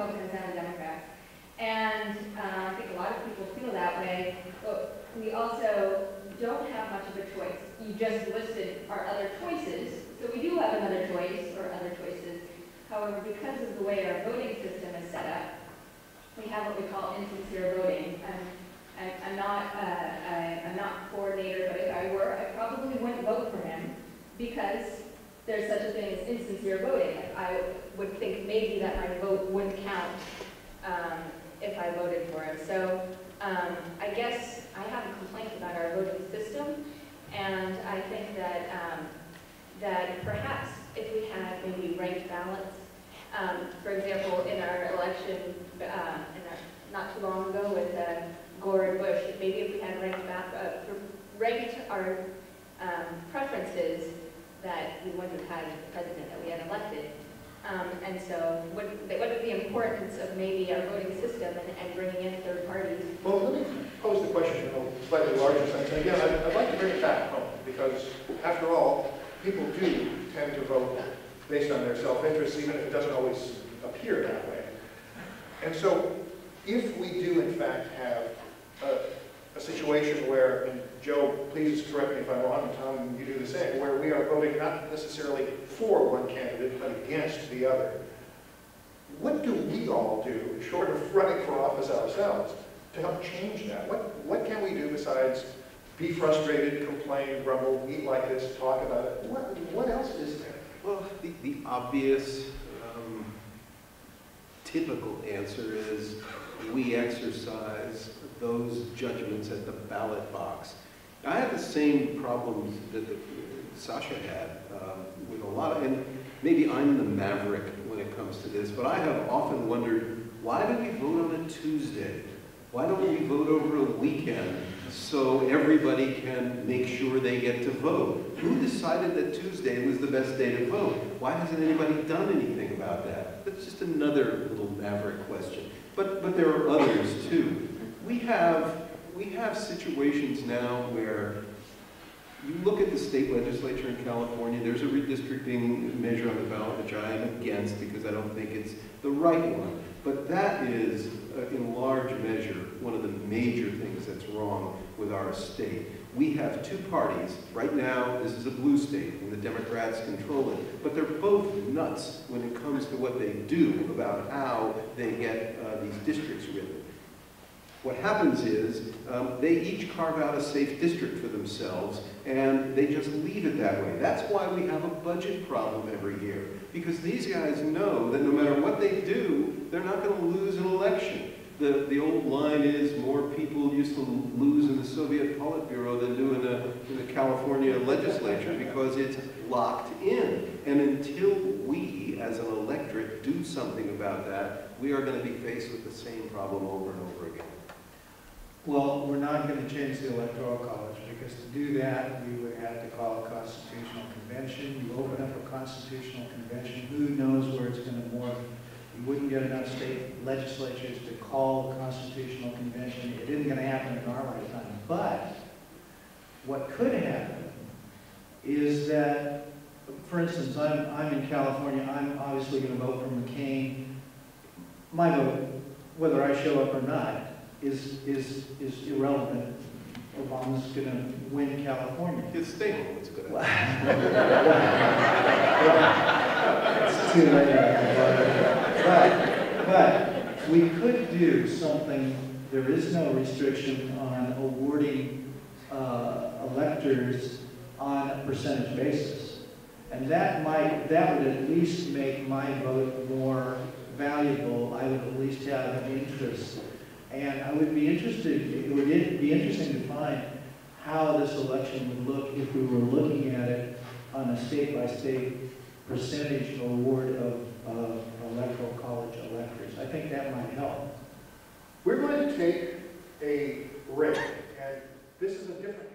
Republican and a Democrat. And I think a lot of people feel that way, but we also don't have much of a choice. You just listed our other choices, so we do have another choice or other choices. However, because of the way our voting system is set up, we have what we call insincere voting. I'm not for Nader, but if I were, I probably wouldn't vote for him because there's such a thing as insincere voting. I would think maybe that my vote wouldn't count if I voted for him. So I guess I have a complaint about our voting system, and I think that that perhaps if we had maybe ranked ballots, for example, in our election not too long ago with Gore and Bush, maybe if we had ranked our preferences, that we wouldn't have had the president that we had elected. And so what is the importance of maybe our voting system and bringing in third parties? Well, let me pose the question in a slightly larger sense. And again, I'd like to bring it back home, because after all, people do tend to vote based on their self-interest, even if it doesn't always appear that way. And so if we do in fact have a situation where, and Joe, please correct me if I'm wrong, and Tom, you do the same, where we are voting not necessarily for one candidate, but against the other. What do we all do, short of running for office ourselves, to help change that? What can we do besides be frustrated, complain, grumble, eat like this, talk about it? What else is there? Well, the obvious, typical answer is we exercise those judgments at the ballot box. I have the same problems that Sasha had with a lot of, and maybe I'm the maverick when it comes to this, but I have often wondered, why do we vote on a Tuesday? Why don't we vote over a weekend so everybody can make sure they get to vote? Who decided that Tuesday was the best day to vote? Why hasn't anybody done anything about that? That's just another little maverick question. But there are others too. We have situations now where you look at the state legislature in California, there's a redistricting measure on the ballot which I am against because I don't think it's the right one. But that is, in large measure, one of the major things that's wrong with our state. We have two parties. Right now, this is a blue state, and the Democrats control it. But they're both nuts when it comes to what they do about how they get these districts written. What happens is they each carve out a safe district for themselves, and they just leave it that way. That's why we have a budget problem every year, because these guys know that no matter what they do, they're not going to lose an election. The old line is more people used to lose in the Soviet Politburo than do in the California legislature because it's locked in. And until we, as an electorate, do something about that, we are going to be faced with the same problem over and over again. Well, we're not going to change the Electoral College, because to do that, we would have to call a constitutional convention. You open up a constitutional convention, who knows where it's going to morph. You wouldn't get enough state legislatures to call a constitutional convention. It isn't going to happen in our lifetime. But what could happen is that, for instance, I'm in California. I'm obviously going to vote for McCain. My vote, whether I show up or not, is irrelevant. Obama's going to win California. His thing is good. It's too late. But we could do something. There is no restriction on awarding electors on a percentage basis, and that would at least make my vote more valuable. I would at least have an interest. And I would be interested, it would be interesting to find how this election would look if we were looking at it on a state-by-state percentage award of electoral college electors. I think that might help. We're going to take a break, and this is a different